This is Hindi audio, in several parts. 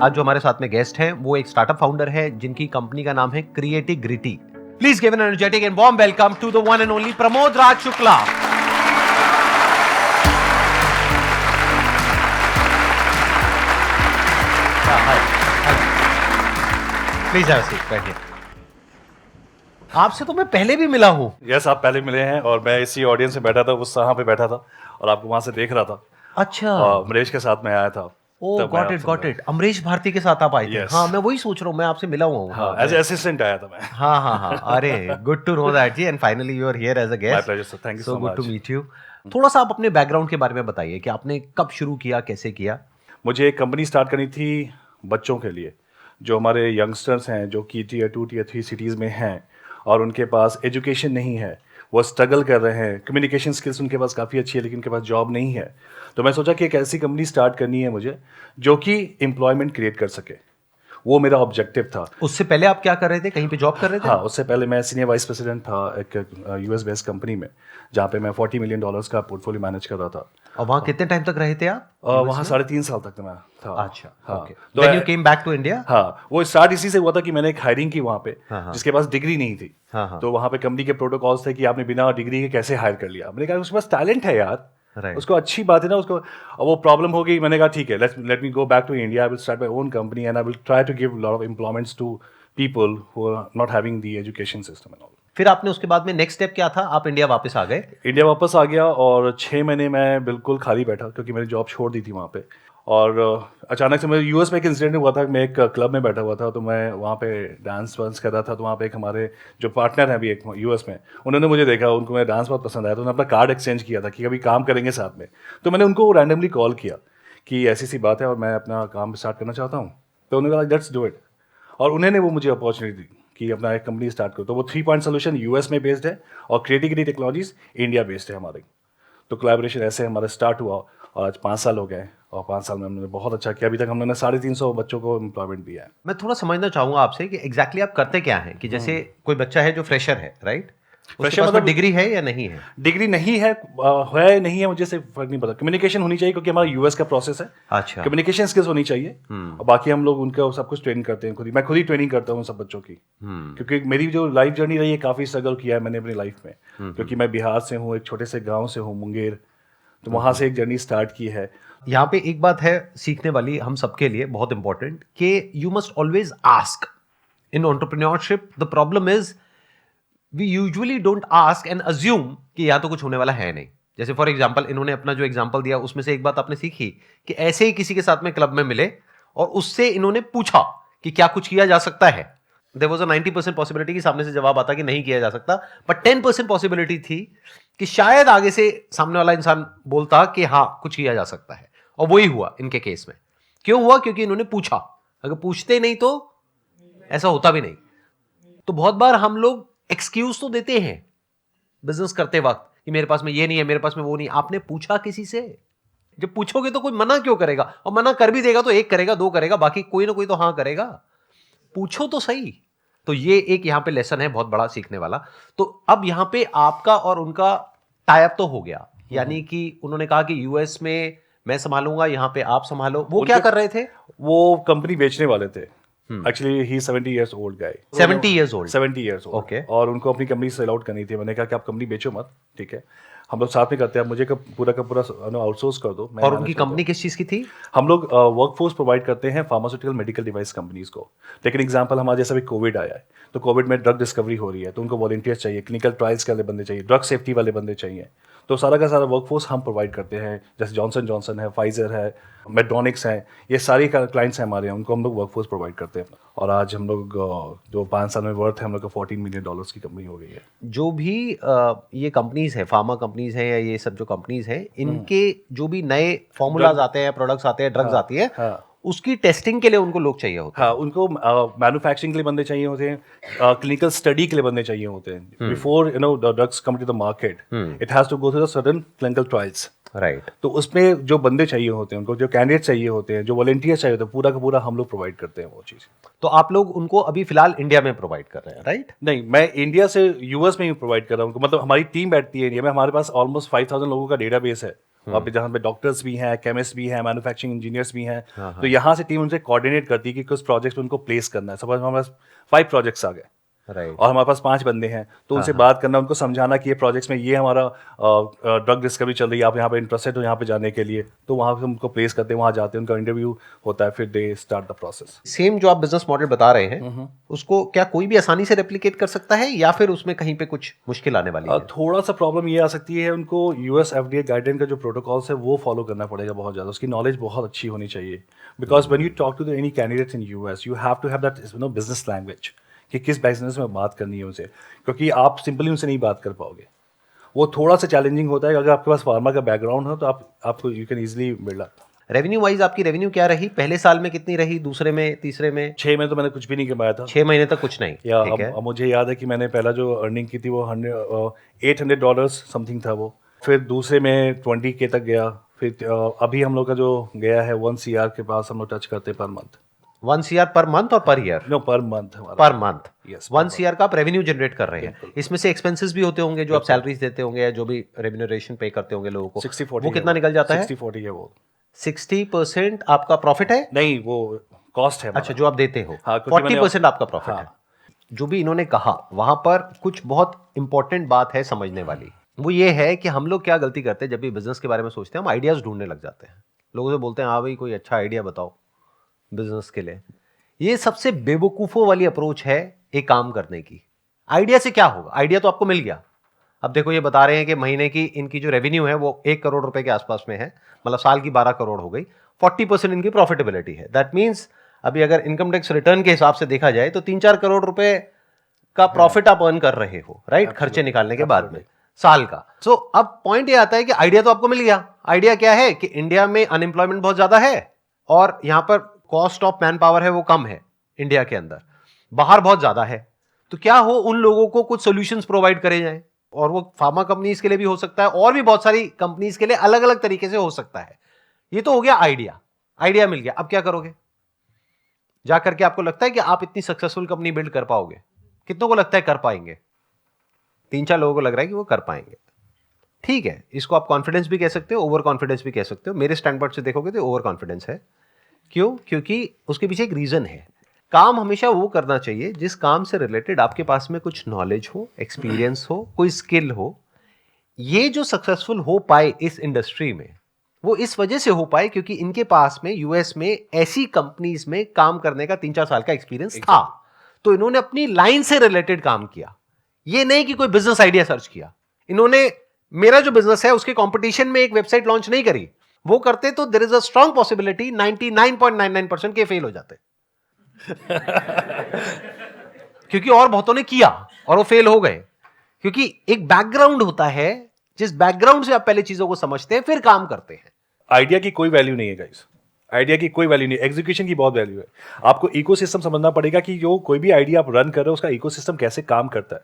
आज जो हमारे साथ में गेस्ट हैं वो एक स्टार्टअप फाउंडर है जिनकी कंपनी का नाम है Creatigrity. Please give an energetic and warm welcome to the one and only Pramod Raj Shukla. Please have a seat, बैठिए। आपसे तो मैं पहले भी मिला हूं। यस, आप पहले मिले हैं और मैं इसी ऑडियंस में बैठा था, उस यहाँ पे बैठा था और आपको वहां से देख रहा था। अच्छा, अमरीश के साथ में आया था। ओह गॉट इट। अमरीश भारती के साथ आप आए थे? Yes. हाँ, मैं वही सोच रहा हूँ, मैं आपसे मिला हुआ हूँ। हाँ, एज असिस्टेंट आया था मैं। हाँ, अरे good to know that ji, and finally you are here as a guest. My pleasure sir, thank you so good much. To meet you. थोड़ा सा आप अपने बैकग्राउंड के बारे में बताइए कि आपने कब शुरू किया, कैसे किया? मुझे एक कंपनी स्टार्ट करनी थी बच्चों के लिए, जो हमारे यंगस्टर्स हैं, जो कि टीयर 2 टीयर 3 सिटीज़ में हैं और उनके पास एजुकेशन नहीं है, वो स्ट्रगल कर रहे हैं। कम्युनिकेशन स्किल्स उनके पास काफ़ी अच्छी है लेकिन उनके पास जॉब नहीं है। तो मैं सोचा कि एक ऐसी कंपनी स्टार्ट करनी है मुझे जो कि एम्प्लॉयमेंट क्रिएट कर सके। वो मेरा ऑब्जेक्टिव था। उससे पहले आप क्या कर रहे थे? कहीं पे जॉब कर रहे थे? हाँ, उससे पहले मैं सीनियर वाइस प्रेसिडेंट था एक यूएस बेस्ड कंपनी में, जहाँ पे मैं $40 मिलियन का पोर्टफोलियो मैनेज कर रहा था। और वहाँ कितने टाइम तक रहे थे आप? वहाँ 3.5 साल तक मैं था। अच्छा, हाँ, ओके। तो then you came back to India? हाँ, वो स्टार्ट इसी से हुआ था कि मैंने एक हायरिंग की वहाँ पे, जिसके पास डिग्री नहीं थी। तो वहाँ पे कंपनी के प्रोटोकॉल्स थे कि आपने बिना डिग्री के कैसे हायर कर लिया। मैंने कहा उसके पास टैलेंट है यार, उसको अच्छी बात है ना उसको। वो प्रॉब्लम हो गई, मैंने कहा ठीक है, let me go back to India, I will start my own company and I will try to give lot of employments to people who are not having the education system and all. फिर आपने उसके बाद में नेक्स्ट स्टेप क्या था? आप इंडिया वापस आ गए? इंडिया वापस आ गया और 6 महीने मैं बिल्कुल खाली बैठा क्योंकि मैंने जॉब छोड़ दी थी वहाँ पे। और अचानक से मेरे यूएस में एक इंसिडेंट हुआ था। मैं एक क्लब में बैठा हुआ था, तो मैं वहाँ पे डांस वांस कर रहा था। तो वहाँ पे एक हमारे जो पार्टनर हैं अभी एक यूएस में, उन्होंने मुझे देखा, उनको मेरा डांस बहुत पसंद आया, तो उन्होंने अपना कार्ड एक्सचेंज किया था कि कभी काम करेंगे साथ में। तो मैंने उनको रैंडमली कॉल किया कि ऐसी सी बात है और मैं अपना काम स्टार्ट करना चाहता हूँ। तो उन्होंने कहा लेट्स डू इट, और उन्होंने वो मुझे अपॉर्चुनिटी दी कि अपना एक कंपनी स्टार्ट करो। तो वो 3 पॉइंट सोल्यूशन यूएस में बेस्ड है और क्रिएटिग्रिटी टेक्नोलॉजीज इंडिया बेस्ड है हमारी। तो कोलैबोरेशन ऐसे हमारा स्टार्ट हुआ और आज 5 साल हो गए और 5 साल में हमने बहुत अच्छा किया। अभी तक हमने 350 बच्चों को एम्प्लॉयमेंट दिया है। मैं थोड़ा समझना चाहूंगा आपसे कि एग्जैक्टली आप करते क्या हैं? कि जैसे कोई बच्चा है जो फ्रेशर है, राइट? फ्रेशर मतलब डिग्री है या नहीं है? डिग्री नहीं है, नहीं है, मुझे से फर्क नहीं पड़ता। कम्युनिकेशन होनी चाहिए क्योंकि हमारा यूएस का प्रोसेस है। अच्छा, कम्युनिकेशन स्किल्स होनी चाहिए और बाकी हम लोग उनका सब कुछ ट्रेन करते हैं खुद ही। मैं खुद ही ट्रेनिंग करता हूँ सब बच्चों की, क्योंकि मेरी जो लाइफ जर्नी रही है काफ़ी स्ट्रगल किया है मैंने अपनी लाइफ में। क्योंकि मैं बिहार से हूँ, एक छोटे से गाँव से हूँ, मुंगेर, तो वहाँ से एक जर्नी स्टार्ट की है। यहाँ पे एक बात है सीखने वाली हम सबके लिए बहुत इंपॉर्टेंट, कि you must always ask in entrepreneurship. The problem is we usually don't ask and assume कि यहाँ तो कुछ होने वाला है नहीं। जैसे फॉर एग्जाम्पल इन्होंने अपना जो एग्जाम्पल दिया उसमें से एक बात आपने सीखी कि ऐसे ही किसी के साथ में क्लब में मिले और उससे इन्होंने पूछा कि क्या कुछ किया जा सकता है। देयर वाज अ 90% पॉसिबिलिटी कि सामने से जवाब आता कि नहीं किया जा सकता, बट 10% पॉसिबिलिटी थी कि शायद आगे से सामने वाला इंसान बोलता कि हाँ कुछ किया जा सकता है। और वही हुआ इनके केस में। क्यों हुआ? क्योंकि इन्होंने पूछा। अगर पूछते नहीं तो ऐसा होता भी नहीं। तो बहुत बार हम लोग एक्सक्यूज तो देते हैं बिजनेस करते वक्त कि मेरे पास में ये नहीं है, मेरे पास में वो नहीं। आपने पूछा किसी से? जब पूछोगे तो कोई मना क्यों करेगा? और मना कर भी देगा तो 1 करेगा, 2 करेगा, बाकी कोई ना कोई तो हाँ करेगा। पूछो तो सही। तो ये एक यहां पे लेसन है बहुत बड़ा सीखने वाला। तो अब यहां पे आपका और उनका टाई अप तो हो गया, यानी कि उन्होंने कहा कि यूएस में मैं संभालूंगा, यहां पे आप संभालो। वो क्या कर रहे थे? वो कंपनी बेचने वाले थे। एक्चुअली ही 70 years old guy. 70 years old. 70 years old. Okay. और उनको अपनी कंपनी सेल आउट करनी थी। मैंने कहा कि आप कंपनी बेचो मत, ठीक है, हम लोग साथ में करते हैं, मुझे पूरा का पूरा आउटसोर्स कर दो। और उनकी कंपनी किस चीज की थी? हम लोग वर्कफोर्स प्रोवाइड करते हैं फार्मास्यूटिकल मेडिकल डिवाइस कंपनीज को। लेकिन एग्जांपल हमारा जैसा भी कोविड आया है, तो कोविड में ड्रग डिस्कवरी हो रही है, तो उनको वॉलंटियर्स चाहिए, क्लिनिकल ट्रायल्स के वाले बंदे चाहिए, ड्रग सेफ्टी वाले बंदे चाहिए। तो सारा का सारा वर्कफोर्स हम प्रोवाइड करते हैं। जैसे जॉनसन जॉनसन है, फाइजर है, मेडोनिक्स है, ये सारी क्लाइंट्स हैं हमारे, उनको हम लोग वर्कफोर्स प्रोवाइड करते हैं। और आज हम लोग जो 5 साल में वर्थ है हम लोग का $14 मिलियन की कंपनी हो गई है। जो भी ये कंपनीज है, फार्मा कंपनीज है या ये सब जो कंपनीज है, इनके जो भी नए फॉर्मूलाज आते हैं, प्रोडक्ट्स आते हैं, ड्रग्स आती है, उसकी टेस्टिंग के लिए उनको लोग चाहिए होते हैं। हाँ, उनको मैन्युफैक्चरिंग के लिए बंदे चाहिए होते हैं, क्लिनिकल स्टडी के लिए बंदे चाहिए होते हैं। Before the drugs come to the market, it has to go through the certain clinical trials. Right. तो उसमें जो बंदे चाहिए होते हैं, उनको जो कैंडिडेट चाहिए होते हैं, जो वॉलंटियर्स चाहिए होते हैं, पूरा का पूरा हम लोग प्रोवाइड करते हैं वो चीज़। तो आप लोग उनको अभी फिलहाल इंडिया में प्रोवाइड कर रहे हैं, राइट? नहीं, मैं इंडिया से यूएस में ही प्रोवाइड कर रहा हूँ उनको। मतलब हमारी टीम बैठती है इंडिया में, हमारे पास ऑलमोस्ट 5000 लोगों का डेटाबेस है वहाँ पे जहाँ पे डॉक्टर्स भी हैं, केमिस्ट भी हैं, मैन्युफैक्चरिंग इंजीनियर्स भी हैं, तो यहाँ से टीम उनसे कोऑर्डिनेट करती है कि कुछ प्रोजेक्ट्स उनको प्लेस करना है। सपोज हमारे पास 5 प्रोजेक्ट्स आ गए राइट। और हमारे पास 5 बंदे हैं, तो उनसे बात करना, उनको समझाना कि ये प्रोजेक्ट्स में ये हमारा ड्रग डिस्कवरी चल रही है, आप यहाँ पे इंटरेस्टेड हो यहाँ पे जाने के लिए, तो वहाँ पे उनको प्लेस करते हैं, वहाँ जाते हैं, उनका इंटरव्यू होता है, फिर they start the process. Same जो आप बिजनेस मॉडल बता रहे हैं उसको क्या कोई भी आसानी से रेप्लिकेट कर सकता है या फिर उसमें कहीं पे कुछ मुश्किल आने वाली है? थोड़ा सा प्रॉब्लम ये आ सकती है, उनको यूएस एफडीए गाइडलाइन का जो प्रोटोकॉल्स है वो फॉलो करना पड़ेगा बहुत ज़्यादा, उसकी नॉलेज बहुत अच्छी होनी चाहिए। Because when you talk to the any candidates in US, you have to have that business language, कि किस बिजनेस में बात करनी है उनसे, क्योंकि आप सिंपली उनसे नहीं बात कर पाओगे। वो थोड़ा सा चैलेंजिंग होता है। अगर आपके पास फार्मा का बैकग्राउंड हो तो आपको you can easily build up. Revenue wise आपकी रेवेन्यू क्या रही? पहले साल में कितनी रही, दूसरे में, तीसरे में? 6 में तो मैंने कुछ भी नहीं कमाया था। 6 महीने तक कुछ नहीं। या ठीक है। अब मुझे याद है कि मैंने पहला जो अर्निंग की थी वो $800 समथिंग था वो। फिर दूसरे में 20K तक गया। फिर अभी हम लोग का जो गया है 1 CR के पास हम लोग टच करते per month. 1 CR per month और per year? No, per month हमारा। Per month. Yes, 1 CR का आप रेवेन्यू जनरेट कर रहे हैं। इसमें से एक्सपेंसेस भी होते होंगे जो आप सैलरीज देते होंगे या जो भी रेम्यूनरेशन पे करते होंगे लोगों को, 60-40 वो कितना निकल जाता है? 60-40 है वो। 60% आपका प्रॉफिट है? नहीं, वो कॉस्ट है हमारा। अच्छा, जो आप देते हो। हाँ, क्योंकि 40% आपका प्रॉफिट हाँ। है। जो भी इन्होंने कहा वहां पर कुछ बहुत इंपॉर्टेंट बात है समझने वाली। वो ये है कि हम लोग क्या गलती करते हैं जब भी बिजनेस के बारे में सोचते हैं, हम आइडियाज ढूंढने लग जाते हैं। लोगों से बोलते हैं हाँ भाई कोई अच्छा आइडिया बताओ बिजनेस के लिए। ये सबसे बेवकूफों वाली अप्रोच है एक काम करने की। आइडिया से क्या होगा? आइडिया तो आपको मिल गया। अब देखो ये बता रहे हैं कि महीने की इनकी जो रेवेन्यू है वो 1 करोड़ रुपए के आसपास में है, मतलब साल की 12 करोड़ हो गई। 40% इनकी प्रॉफिटेबिलिटी है। दैट मीन्स अभी अगर इनकम टैक्स रिटर्न के हिसाब से देखा जाए तो 3-4 करोड़ रुपए का प्रॉफिट आप अर्न कर रहे हो, राइट? खर्चे निकालने के बाद में साल का। सो अब पॉइंट ये आता है कि आइडिया तो आपको मिल गया। आइडिया क्या है कि इंडिया में अनएम्प्लॉयमेंट बहुत ज्यादा है और यहां पर कॉस्ट ऑफ मैन पावर है वो कम है इंडिया के अंदर, बाहर बहुत ज्यादा है। तो क्या हो उन लोगों को कुछ सॉल्यूशंस प्रोवाइड करे जाएं, और वो फार्मा कंपनीज के लिए भी हो सकता है और भी बहुत सारी कंपनीज के लिए अलग अलग तरीके से हो सकता है। ये तो हो गया आइडिया। आइडिया मिल गया, अब क्या करोगे? जाकर के आपको लगता है कि आप इतनी सक्सेसफुल कंपनी बिल्ड कर पाओगे? कितनों को लगता है कर पाएंगे? 3-4 लोगों को लग रहा है कि वो कर पाएंगे। ठीक है, इसको आप कॉन्फिडेंस भी कह सकते हो, ओवर कॉन्फिडेंस भी कह सकते हो। मेरे स्टैंड पॉइंट से देखोगे तो ओवर कॉन्फिडेंस है। क्यों? क्योंकि उसके पीछे एक रीजन है। काम हमेशा वो करना चाहिए जिस काम से रिलेटेड आपके पास में कुछ नॉलेज हो, एक्सपीरियंस हो, कोई स्किल हो। ये जो सक्सेसफुल हो पाए इस इंडस्ट्री में, वो इस वजह से हो पाए क्योंकि इनके पास में यूएस में ऐसी कंपनीज में काम करने का 3-4 साल का एक्सपीरियंस था। तो इन्होंने अपनी लाइन से रिलेटेड काम किया। ये नहीं कि कोई बिजनेस आइडिया सर्च किया। इन्होंने मेरा जो बिजनेस है उसके कंपटीशन में एक वेबसाइट लॉन्च नहीं करी। वो करते तो there is a strong possibility 99.99% के फेल हो जाते। क्योंकि और बहुतों ने किया और वो फेल हो गए। क्योंकि एक बैकग्राउंड होता है, जिस बैकग्राउंड से आप पहले चीजों को समझते हैं फिर काम करते हैं। आइडिया की कोई वैल्यू नहीं है गाइस। आइडिया की कोई वैल्यू नहीं, एग्जीक्यूशन की बहुत वैल्यू है। आपको इकोसिस्टम समझना पड़ेगा कि जो कोई भी आइडिया आप रन कर रहे हो उसका इकोसिस्टम कैसे काम करता है।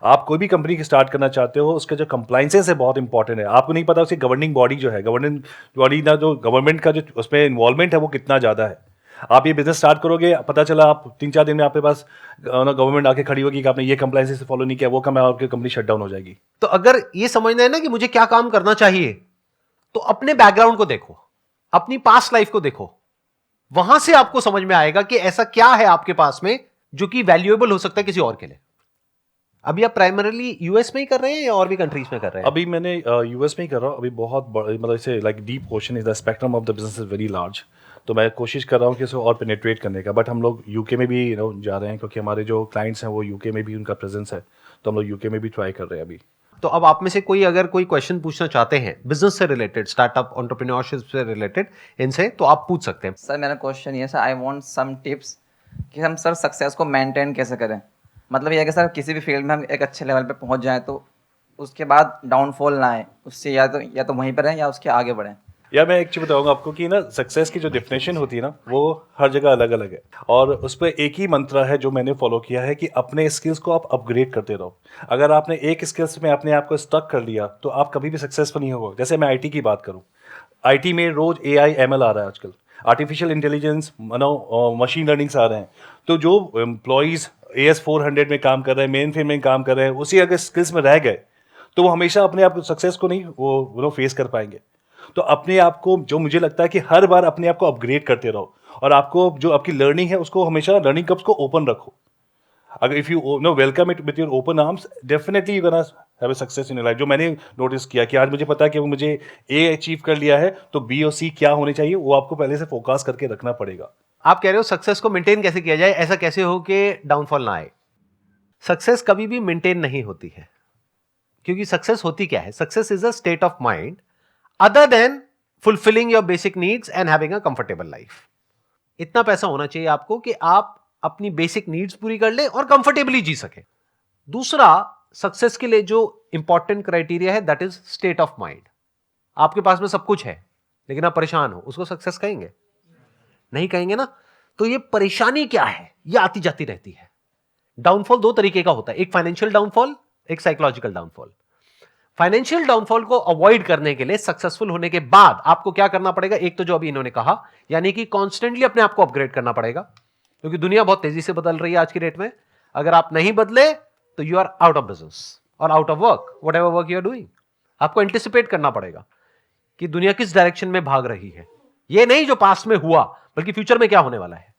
आप कोई भी कंपनी स्टार्ट करना चाहते हो, उसका जो कंप्लाइंसेस है बहुत इंपॉर्टेंट है। आपको नहीं पता उसकी गवर्निंग बॉडी जो है, गवर्निंग बॉडी ना, जो गवर्नमेंट का जो उसमें इन्वॉल्वमेंट है वो कितना ज़्यादा है। आप ये बिजनेस स्टार्ट करोगे, पता चला आप 3-4 दिन में आपके पास गवर्नमेंट आके खड़ी होगी कि आपने ये कंप्लाइंसेस फॉलो नहीं किया, वो काम आपकी कंपनी शट डाउन हो जाएगी। तो अगर ये समझना है ना कि मुझे क्या काम करना चाहिए, तो अपने बैकग्राउंड को देखो, अपनी पास्ट लाइफ को देखो। वहां से आपको समझ में आएगा कि ऐसा क्या है आपके पास में जो कि वैल्यूएबल हो सकता है किसी और के लिए। अभी आप प्राइमरीली यूएस में ही कर रहे हैं या और भी कंट्रीज में कर रहे हैं? अभी मैंने यूएस में ही कर रहा हूँ। अभी बहुत मतलब इसे like deep question is the spectrum of the business is very large. तो मैं कोशिश कर रहा हूँ कि इसे और पेनिट्रेट करने का। बट हम लोग यूके में भी जा रहे हैं क्योंकि हमारे जो क्लाइंट्स हैं वो यूके में भी उनका प्रेजेंस है, तो हम लोग यूके में भी ट्राई कर रहे हैं अभी। तो अब आप में से कोई अगर कोई क्वेश्चन पूछना चाहते हैं बिजनेस से रिलेटेड, स्टार्टअप एंटरप्रेन्योरशिप से रिलेटेड इनसे, तो आप पूछ सकते हैं। सर मेरा क्वेश्चन ये sir, I want some tips कि हम सर सक्सेस को मेंटेन कैसे करें। मतलब ये है कि सर किसी भी फील्ड में हम एक अच्छे लेवल पे पहुंच जाएं तो उसके बाद डाउनफॉल ना आए, उससे या तो वहीं पर रहें या उसके आगे बढ़ें। या मैं एक चीज़ बताऊंगा आपको कि ना, सक्सेस की जो डेफिनेशन होती है ना वो हर जगह अलग अलग है। और उस पर एक ही मंत्र है जो मैंने फॉलो किया है कि अपने स्किल्स को आप अपग्रेड करते रहो। अगर आपने एक स्किल्स में अपने आप को स्टक कर लिया तो आप कभी भी सक्सेसफुल नहीं होगा। जैसे मैं आईटी की बात करूं, आईटी में रोज AI ML आ रहा है आजकल, आर्टिफिशियल इंटेलिजेंस, मशीन लर्निंग्स आ रहे हैं। तो जो एम्प्लॉयज़ AS400 में काम कर रहे हैं, मेन फ्रेम में काम कर रहे हैं, उसी अगर स्किल्स में रह गए तो वो हमेशा अपने आप सक्सेस को नहीं वो फेस कर पाएंगे। तो अपने आप को, जो मुझे लगता है कि हर बार अपने आप को अपग्रेड करते रहो, और आपको जो आपकी लर्निंग है उसको हमेशा लर्निंग कप्स को ओपन रखो. अगर if you know welcome it with your open arms, definitely you gonna have a success in your life. जो मैंने नोटिस किया कि आज मुझे पता है कि वो मुझे ए अचीव कर लिया है, तो बी और सी क्या होने चाहिए वो आपको पहले से फोकस करके रखना पड़ेगा. आप कह रहे हो सक्सेस को मेंटेन कैसे किया जाए, ऐसा कैसे हो कि डाउनफॉल ना आए. सक्सेस कभी भी मेंटेन नहीं होती है, क्योंकि सक्सेस होती क्या है? Success is a state of mind other than fulfilling your basic needs and having a comfortable life. इतना पैसा होना चाहिए आपको कि आप अपनी बेसिक नीड्स पूरी कर ले और कंफर्टेबली जी सके. दूसरा, सक्सेस के लिए जो इंपॉर्टेंट क्राइटेरिया है that is state of mind. आपके पास में सब कुछ है लेकिन आप परेशान हो, उसको सक्सेस कहेंगे? नहीं कहेंगे ना. तो ये परेशानी क्या है, ये आती जाती रहती है. डाउनफॉल दो तरीके का होता है, एक फाइनेंशियल डाउनफॉल, एक साइकोलॉजिकल डाउनफॉल. फाइनेंशियल डाउनफॉल को अवॉइड करने के लिए सक्सेसफुल होने के बाद आपको क्या करना पड़ेगा? एक तो जो अभी इन्होंने कहा, यानी कि कॉन्स्टेंटली अपने आप को अपग्रेड करना पड़ेगा, क्योंकि दुनिया बहुत तेजी से बदल रही है आज की डेट में. अगर आप नहीं बदले तो you are out of business और out of work, whatever work you are doing. आपको एंटिसिपेट करना पड़ेगा कि दुनिया किस डायरेक्शन में भाग रही है. ये नहीं जो पास्ट में हुआ, बल्कि फ्यूचर में क्या होने वाला है.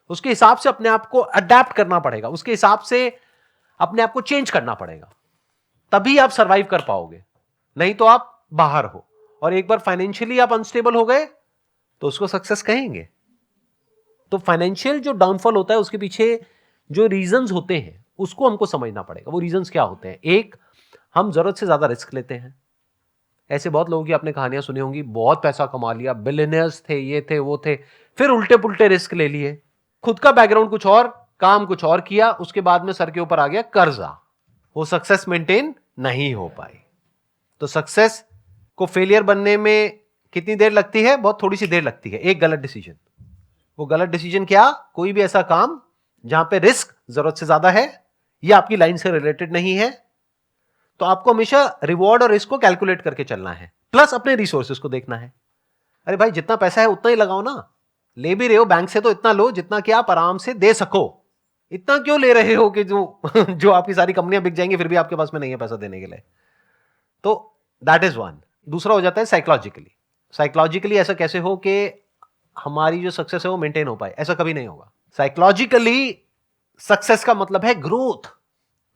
उसके हिसाब से अपने आप को अडेप्ट करना पड़ेगा, उसके हिसाब से अपने आप को चेंज करना पड़ेगा, तभी आप सरवाइव कर पाओगे. नहीं तो आप बाहर हो. और एक बार फाइनेंशियली आप अनस्टेबल हो गए तो उसको सक्सेस कहेंगे? तो फाइनेंशियल जो डाउनफॉल होता है उसके पीछे जो रीजंस होते हैं उसको हमको समझना पड़ेगा. वो रीजंस क्या होते हैं? एक, हम जरूरत से ज्यादा रिस्क लेते हैं. ऐसे बहुत लोगों की आपने कहानियां सुनी होंगी, बहुत पैसा कमा लिया, बिलियनियर्स थे, ये थे वो थे, फिर उल्टे पुल्टे रिस्क ले लिए, खुद का बैकग्राउंड कुछ और, काम कुछ और किया, उसके बाद में सर के ऊपर आ गया कर्जा. वो सक्सेस मेंटेन नहीं हो पाई. तो सक्सेस को फेलियर बनने में कितनी देर लगती है? बहुत थोड़ी सी देर लगती है. एक गलत डिसीजन. वो गलत डिसीजन क्या? कोई भी ऐसा काम जहां पे रिस्क जरूरत से ज्यादा है या आपकी लाइन से रिलेटेड नहीं है. तो आपको हमेशा रिवॉर्ड और रिस्क को कैलकुलेट करके चलना है, प्लस अपने रिसोर्सेज को देखना है. अरे भाई, जितना पैसा है उतना ही लगाओ ना. ले भी रहे हो बैंक से तो इतना लो जितना कि आप आराम से दे सको. इतना क्यों ले रहे हो कि जो आपकी सारी कंपनियां बिक जाएंगी फिर भी आपके पास में नहीं है पैसा देने के लिए. तो दैट इज वन. दूसरा हो जाता है साइकोलॉजिकली. साइकोलॉजिकली ऐसा कैसे हो कि हमारी जो सक्सेस है वो मेंटेन हो पाए? ऐसा कभी नहीं होगा. साइकोलॉजिकली सक्सेस का मतलब है ग्रोथ,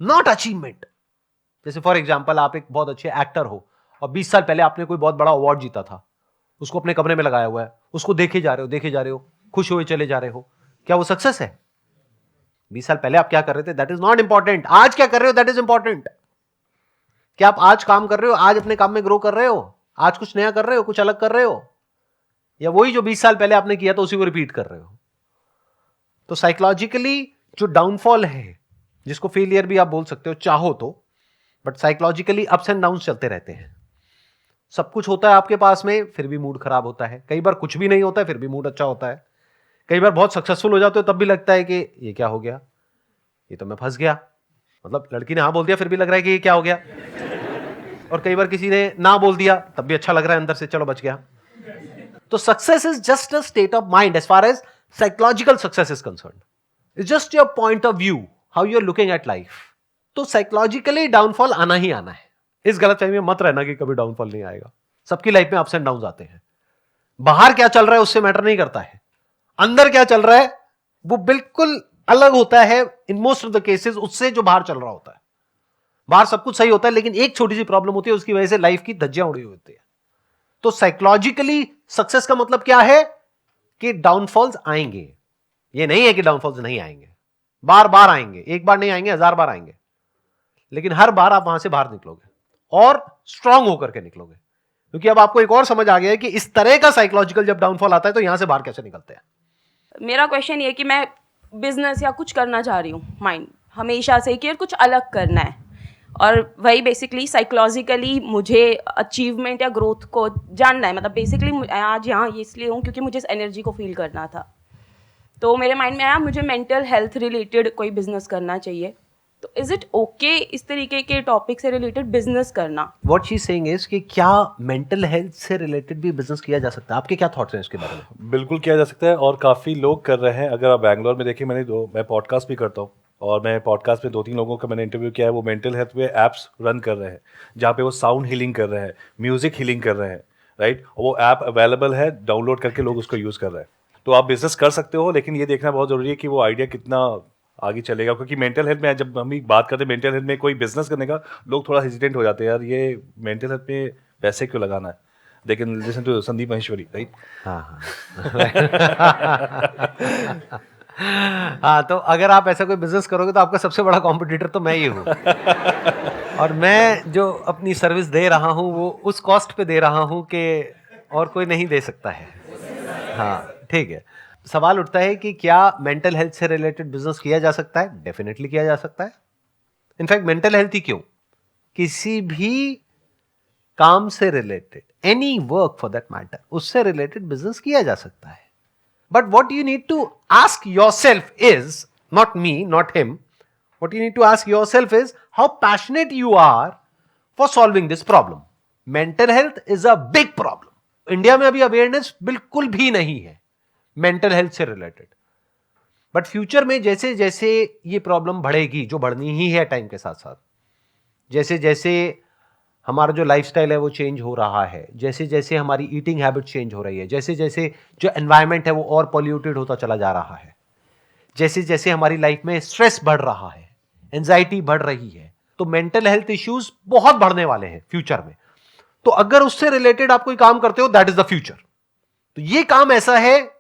नॉट अचीवमेंट. जैसे फॉर एग्जाम्पल, आप एक बहुत अच्छे एक्टर हो और 20 साल पहले आपने कोई बहुत बड़ा अवार्ड जीता था, उसको अपने कमरे में लगाया हुआ है, उसको देखे जा रहे हो, खुश हुए चले जा रहे हो. क्या वो सक्सेस है? 20 साल पहले आप क्या कर रहे थे दैट इज नॉट इंपॉर्टेंट. आज क्या कर रहे हो दैट इज इंपॉर्टेंट. क्या आप आज काम कर रहे हो, आज अपने काम में ग्रो कर रहे हो, आज कुछ नया कर रहे हो, कुछ अलग कर रहे हो, या वही जो 20 साल पहले आपने किया था उसी को रिपीट कर रहे हो? तो साइकोलॉजिकली जो डाउनफॉल है, जिसको फेलियर भी आप बोल सकते हो चाहो तो, but psychologically ups and downs चलते रहते हैं. सब कुछ होता है आपके पास में फिर भी मूड खराब होता है. कई बार कुछ भी नहीं होता है फिर भी मूड अच्छा होता है. कई बार बहुत सक्सेसफुल हो जाते हो तब भी लगता है कि ये क्या हो गया, ये तो मैं फंस गया. मतलब लड़की ने हाँ बोल दिया फिर भी लग रहा है कि ये क्या हो गया. और कई बार किसी ने ना बोल दिया तब भी अच्छा लग रहा है अंदर से, चलो बच गया. तो success is just a state of mind as far as psychological success is concerned. It's just your point of view, how you are looking at life. तो साइकोलॉजिकली डाउनफॉल आना ही आना है. इस गलतफहमी में मत रहना कि कभी डाउनफॉल नहीं आएगा. सबकी लाइफ में अप्स एंड डाउन्स आते हैं. बाहर क्या चल रहा है उससे मैटर नहीं करता है, अंदर क्या चल रहा है वो बिल्कुल अलग होता है in most of the cases उससे जो बाहर चल रहा होता है. बाहर सब कुछ सही होता है लेकिन एक छोटी सी प्रॉब्लम होती है, उसकी वजह से लाइफ की धज्जियां उड़ी होती है. तो साइकोलॉजिकली सक्सेस का मतलब क्या है कि डाउनफॉल्स आएंगे. ये नहीं है कि डाउनफॉल्स नहीं आएंगे, बार बार आएंगे. एक बार नहीं आएंगे, 1000 बार आएंगे, लेकिन हर बार आप वहां से बाहर निकलोगे और स्ट्रांग होकर के निकलोगे. क्योंकि अब आपको एक और समझ आ गया है कि इस तरह का साइकोलॉजिकल जब डाउनफॉल आता है तो यहां से बाहर कैसे निकलते हैं. मेरा क्वेश्चन ये कि मैं बिजनेस या कुछ करना चाह रही हूँ, माइंड हमेशा से कि कुछ अलग करना है, और वही बेसिकली साइकोलॉजिकली मुझे अचीवमेंट या ग्रोथ को जानना है. मतलब बेसिकली आज यहाँ इसलिए हूँ क्योंकि मुझे इस एनर्जी को फील करना था. तो मेरे माइंड में आया मुझे मेंटल हेल्थ रिलेटेड कोई बिजनेस करना चाहिए. तो इज इट ओके इस तरीके के टॉपिक से रिलेटेड बिजनेस करना? What she is saying is कि क्या मेंटल हेल्थ से रिलेटेड भी बिजनेस किया जा सकता है? आपके क्या थॉट्स हैं इसके बारे में? बिल्कुल किया जा सकता है और काफ़ी लोग कर रहे हैं. अगर आप बैंगलोर में देखिए, मैं पॉडकास्ट भी करता हूँ और मैं पॉडकास्ट में 2-3 लोगों का मैंने इंटरव्यू किया है. वो मेंटल हेल्थ पे एप्स रन कर रहे हैं जहाँ पे वो साउंड हीलिंग कर रहे हैं, म्यूजिक हीलिंग कर रहे हैं. राइट, वो ऐप अवेलेबल है, डाउनलोड करके लोग उसको यूज़ कर रहे हैं। तो आप बिजनेस कर सकते हो, लेकिन ये देखना बहुत ज़रूरी है कि वो आइडिया कितना आगे चलेगा, क्योंकि मेंटल हेल्थ में जब हम बात करते हैं मेंटल हेल्थ में कोई बिजनेस करने का, लोग थोड़ा हेजिटेंट हो जाते हैं, यार ये मेंटल हेल्थ में पैसे क्यों लगाना है, लेकिन listen to Sandeep Maheshwari, right. हाँ हाँ, तो अगर आप ऐसा कोई बिजनेस करोगे तो आपका सबसे बड़ा कॉम्पिटिटर तो मैं ही हूँ। और मैं जो अपनी सर्विस दे रहा हूँ वो उस कॉस्ट पे दे रहा हूँ कि और कोई नहीं दे सकता है। हाँ, ठीक है। सवाल उठता है कि क्या मेंटल हेल्थ से रिलेटेड बिजनेस किया जा सकता है? डेफिनेटली किया जा सकता है। इनफैक्ट मेंटल हेल्थ ही क्यों, किसी भी काम से related, any work for that matter, उससे रिलेटेड बिजनेस किया जा सकता है। But what you need to ask yourself is, not me, not him, what you need to ask yourself is how passionate you are for solving this problem. Mental health is a big problem. India में अभी अवेयरनेस बिल्कुल भी नहीं है मेंटल हेल्थ से रिलेटेड, बट फ्यूचर में जैसे जैसे ये प्रॉब्लम बढ़ेगी, जो बढ़नी ही है टाइम के साथ साथ, जैसे जैसे हमारा जो लाइफस्टाइल है वो चेंज हो रहा है, जैसे जैसे हमारी ईटिंग हैबिट चेंज हो रही है, जैसे जैसे जो एनवायरमेंट है वो और पॉल्यूटेड होता चला जा रहा है, जैसे जैसे हमारी लाइफ में स्ट्रेस बढ़ रहा है, एंजाइटी बढ़ रही है, तो मेंटल हेल्थ इश्यूज बहुत बढ़ने वाले हैं फ्यूचर में। तो अगर उससे रिलेटेड आप कोई काम करते हो, दैट इज द फ्यूचर। तो ये काम ऐसा है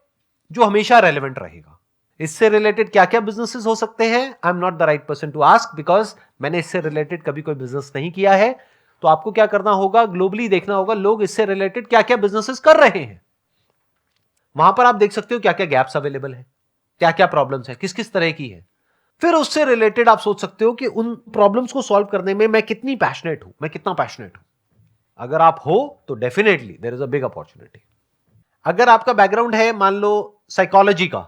जो हमेशा रेलेवेंट रहेगा। इससे रिलेटेड क्या क्या बिजनेसेस हो सकते हैं, I am not the right person to ask, because मैंने इससे रिलेटेड कभी कोई बिजनेस नहीं किया है। तो आपको क्या करना होगा, ग्लोबली देखना होगा लोग इससे रिलेटेड क्या क्या बिजनेसेस कर रहे हैं। वहां पर आप देख सकते हो क्या क्या गैप्स अवेलेबल है, क्या क्या प्रॉब्लम्स है, किस किस तरह की है। फिर उससे रिलेटेड आप सोच सकते हो कि उन प्रॉब्लम्स को सॉल्व करने में मैं कितनी पैशनेट हूं, मैं कितना पैशनेट हूं। अगर आप हो तो definitely there is a big opportunity. अगर आपका बैकग्राउंड है मान लो साइकोलॉजी का,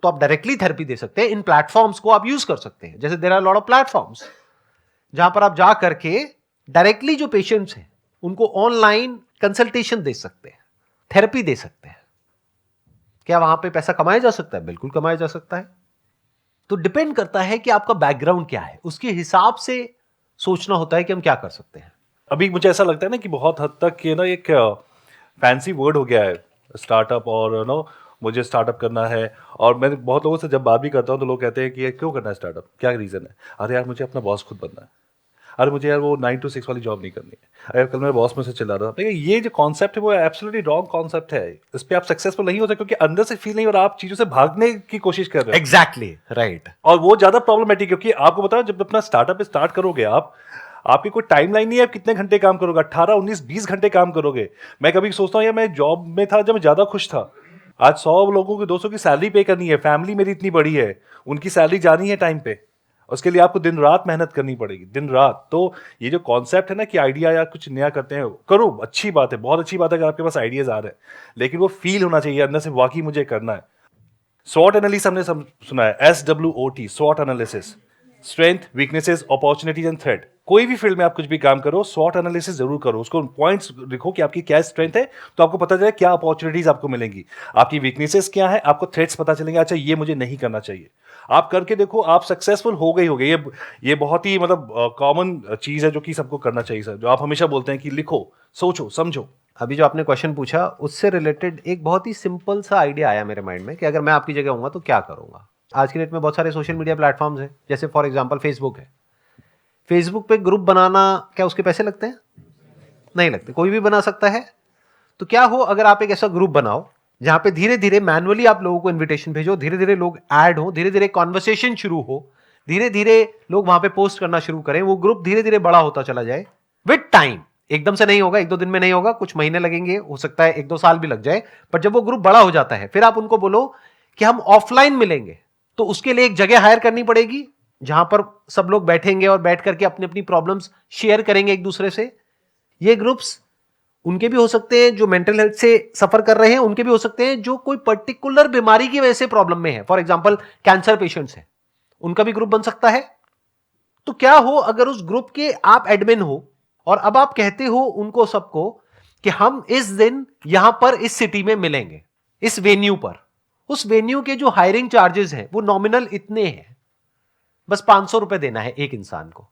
तो आप डायरेक्टली थेरेपी दे सकते हैं। इन प्लेटफॉर्म्स को आप यूज कर सकते हैं, जैसे there are lot of platforms जहां पर आप जा करके डायरेक्टली जो पेशेंट्स हैं उनको ऑनलाइन कंसल्टेशन दे सकते हैं, थेरेपी दे सकते हैं। क्या वहां पे पैसा कमाया जा सकता है? बिल्कुल कमाया जा सकता है। तो डिपेंड करता है कि आपका बैकग्राउंड क्या है, उसके हिसाब से सोचना होता है कि हम क्या कर सकते हैं। अभी मुझे ऐसा लगता है ना कि बहुत हद तक ये ना एक फैंसी वर्ड हो गया है स्टार्टअप, और नो मुझे स्टार्टअप करना है। और मैं बहुत लोगों से जब बात भी करता हूँ तो लोग कहते हैं कि ये क्यों करना है स्टार्टअप, क्या रीज़न है? अरे यार मुझे अपना बॉस खुद बनना है, अरे मुझे यार वो 9 to 6 वाली जॉब नहीं करनी है, अरे कल मेरे बॉस में से चिल्ला रहा था। ये जो कॉन्सेप्ट है वो एब्सोल्युटली रॉन्ग कॉन्सेप्ट है। इस पर आप सक्सेसफुल नहीं हो सकते, क्योंकि अंदर से फील नहीं हो रहा, आप चीज़ों से भागने की कोशिश कर रहे हो। Exactly right. और वो ज़्यादा प्रॉब्लमेटिक, क्योंकि आपको बताओ जब अपना स्टार्टअप स्टार्ट करोगे आप, आपकी कोई टाइमलाइन नहीं है आप कितने घंटे काम करोगे, 18, 19, 20 घंटे काम करोगे। मैं कभी सोचता हूँ यार मैं जॉब में था जब मैं ज़्यादा खुश था, आज 100 लोगों की 200 की सैलरी पे करनी है, फैमिली मेरी इतनी बड़ी है, उनकी सैलरी जानी है टाइम पे, उसके लिए आपको दिन रात मेहनत करनी पड़ेगी, दिन रात। तो ये जो कॉन्सेप्ट है ना कि आइडिया या कुछ नया करते हैं, करो, अच्छी बात है, बहुत अच्छी बात है अगर आपके पास आइडियाज आ रहे हैं, लेकिन वो फील होना चाहिए अंदर से, वाकई मुझे करना है। SWOT एनालिसिस हमने सुना है, SWOT, SWOT analysis, strength, weaknesses, opportunities and threat. कोई भी फील्ड में आप कुछ भी काम करो, SWOT एनालिसिस जरूर करो, उसको पॉइंट्स लिखो कि आपकी क्या स्ट्रेंथ है, तो आपको पता चले क्या अपॉर्चुनिटीज आपको मिलेंगी, आपकी वीकनेसेस क्या है, आपको थ्रेट्स पता चलेंगे, अच्छा ये मुझे नहीं करना चाहिए। आप करके देखो, आप सक्सेसफुल हो गए होगे। ये बहुत ही मतलब कॉमन चीज है जो कि सबको करना चाहिए सर, जो आप हमेशा बोलते हैं कि लिखो, सोचो, समझो। अभी जो आपने क्वेश्चन पूछा उससे रिलेटेड एक बहुत ही सिंपल सा आइडिया आया मेरे माइंड में कि अगर मैं आपकी जगह होऊंगा तो क्या करूंगा। आज की डेट में बहुत सारे सोशल मीडिया प्लेटफॉर्म्स हैं, जैसे फॉर एग्जांपल फेसबुक है। फेसबुक पे ग्रुप बनाना, क्या उसके पैसे लगते हैं? नहीं लगते, कोई भी बना सकता है। तो क्या हो अगर आप एक ऐसा ग्रुप बनाओ जहां पे धीरे धीरे मैनुअली आप लोगों को इन्विटेशन भेजो, धीरे धीरे लोग ऐड हो, धीरे धीरे कॉन्वर्सेशन शुरू हो, धीरे धीरे लोग वहां पे पोस्ट करना शुरू करें, वो ग्रुप धीरे धीरे बड़ा होता चला जाए विद टाइम। एकदम से नहीं होगा, 1-2 दिन में नहीं होगा, कुछ महीने लगेंगे, हो सकता है 1-2 साल भी लग जाए। पर जब वो ग्रुप बड़ा हो जाता है, फिर आप उनको बोलो कि हम ऑफलाइन मिलेंगे, तो उसके लिए एक जगह हायर करनी पड़ेगी जहां पर सब लोग बैठेंगे और बैठ करके अपनी अपनी प्रॉब्लम्स शेयर करेंगे एक दूसरे से। ये ग्रुप्स उनके भी हो सकते हैं जो मेंटल हेल्थ से सफर कर रहे हैं, उनके भी हो सकते हैं जो कोई पर्टिकुलर बीमारी की वजह से प्रॉब्लम में है, फॉर एग्जांपल कैंसर पेशेंट्स हैं, उनका भी ग्रुप बन सकता है। तो क्या हो अगर उस ग्रुप के आप एडमिन हो और अब आप कहते हो उनको सबको कि हम इस दिन यहां पर इस सिटी में मिलेंगे, इस वेन्यू पर। उस वेन्यू के जो हायरिंग चार्जेस हैं वो नॉमिनल इतने हैं, बस 500 रुपए देना है एक इंसान को।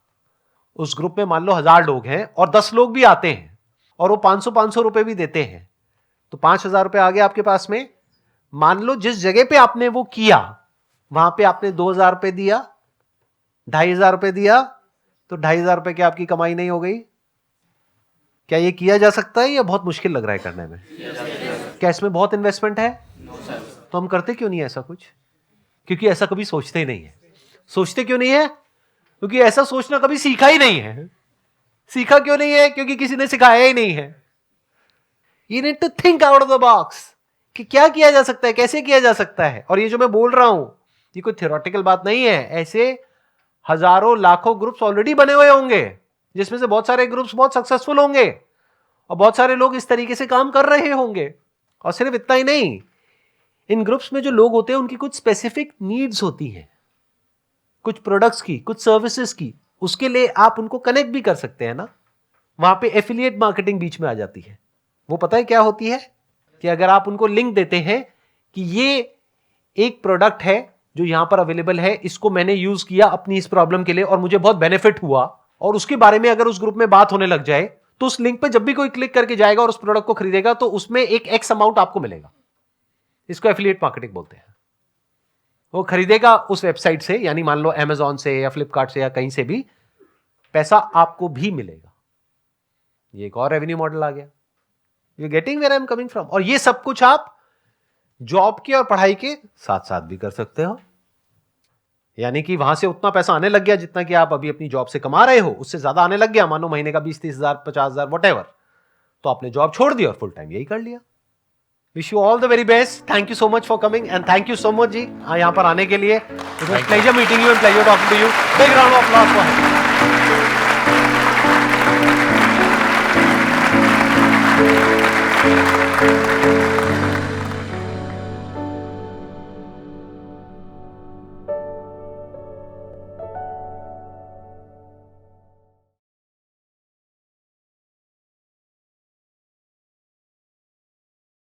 उस ग्रुप में मान लो 1000 लोग हैं और 10 लोग भी आते हैं, और वो 500 रुपए भी देते हैं, तो 5,000 रुपए आ गए आपके पास में। मान लो जिस जगह पे आपने वो किया वहां पे आपने 2,000 रुपए दिया, 2,500 रुपए दिया, तो 2,500 रुपए की आपकी कमाई नहीं हो गई? क्या ये किया जा सकता है या बहुत मुश्किल लग रहा है करने में? क्या इसमें बहुत इन्वेस्टमेंट है? तो हम करते क्यों नहीं ऐसा कुछ? क्योंकि ऐसा कभी सोचते ही नहीं है। सोचते क्यों नहीं है? क्योंकि ऐसा सोचना कभी सीखा ही नहीं है। सीखा क्यों नहीं है? क्योंकि किसी ने सिखाया ही नहीं है। You need to think out of the box कि क्या किया जा सकता है, कैसे किया जा सकता है। और ये जो मैं बोल रहा हूं ये कोई थियोरेटिकल बात नहीं है। ऐसे हजारों लाखों ग्रुप्स ऑलरेडी बने हुए होंगे जिसमें से बहुत सारे ग्रुप्स बहुत सक्सेसफुल होंगे और बहुत सारे लोग इस तरीके से काम कर रहे होंगे। और सिर्फ इतना ही नहीं, इन ग्रुप्स में जो लोग होते हैं उनकी कुछ स्पेसिफिक नीड्स होती हैं, कुछ प्रोडक्ट्स की, कुछ सर्विसेज की। उसके लिए आप उनको कनेक्ट भी कर सकते हैं ना। वहां पे एफिलिएट मार्केटिंग बीच में आ जाती है। वो पता है क्या होती है कि अगर आप उनको लिंक देते हैं कि ये एक प्रोडक्ट है जो यहां पर अवेलेबल है, इसको मैंने यूज किया अपनी इस प्रॉब्लम के लिए और मुझे बहुत बेनिफिट हुआ, और उसके बारे में अगर उस ग्रुप में बात होने लग जाए तो उस लिंक पे जब भी कोई क्लिक करके जाएगा और उस प्रोडक्ट को खरीदेगा तो उसमें एक एक्स अमाउंट आपको मिलेगा। इसको एफिलिएट मार्केटिंग बोलते हैं। वो खरीदेगा उस वेबसाइट से, यानी मान लो अमेजॉन से या फ्लिपकार्ट से या कहीं से भी, पैसा आपको भी मिलेगा। ये एक और रेवेन्यू मॉडल आ गया। You getting where I am coming from. और ये सब कुछ आप जॉब के और पढ़ाई के साथ साथ भी कर सकते हो। यानी कि वहां से उतना पैसा आने लग गया जितना कि आप अभी अपनी जॉब से कमा रहे हो, उससे ज्यादा आने लग गया, मानो महीने का 20-30 हजार, 50 हजार, वॉट तो आपने जॉब छोड़ दी और फुल टाइम यही कर लिया। Wish you all the very best. Thank you so much for coming and thank you so much जी यहां पर आने के लिए। It was pleasure meeting you and pleasure talking to you. Big round of applause for him.